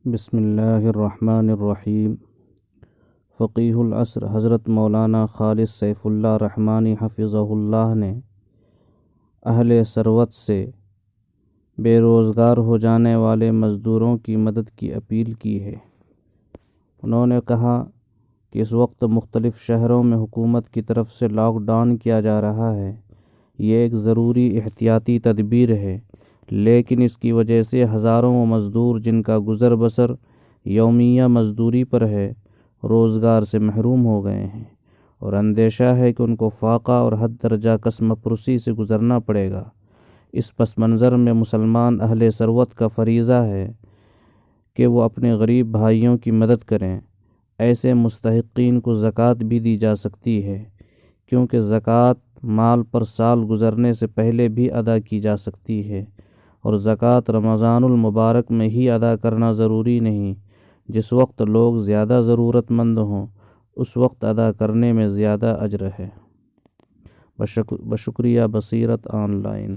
بسم اللہ الرحمن الرحیم۔ فقیہ العصر حضرت مولانا خالص سیف اللہ رحمانی حفظہ اللہ نے اہل ثروت سے بے روزگار ہو جانے والے مزدوروں کی مدد کی اپیل کی ہے۔ انہوں نے کہا کہ اس وقت مختلف شہروں میں حکومت کی طرف سے لاک ڈاؤن کیا جا رہا ہے۔ یہ ایک ضروری احتیاطی تدبیر ہے، لیکن اس کی وجہ سے ہزاروں مزدور جن کا گزر بسر یومیہ مزدوری پر ہے، روزگار سے محروم ہو گئے ہیں، اور اندیشہ ہے کہ ان کو فاقہ اور حد درجہ قسم پرسی سے گزرنا پڑے گا۔ اس پس منظر میں مسلمان اہل ثروت کا فریضہ ہے کہ وہ اپنے غریب بھائیوں کی مدد کریں۔ ایسے مستحقین کو زکوٰۃ بھی دی جا سکتی ہے، کیونکہ زکوٰۃ مال پر سال گزرنے سے پہلے بھی ادا کی جا سکتی ہے، اور زکوٰۃ رمضان المبارک میں ہی ادا کرنا ضروری نہیں۔ جس وقت لوگ زیادہ ضرورت مند ہوں اس وقت ادا کرنے میں زیادہ اجر ہے۔ بشکریہ بصیرت آن لائن۔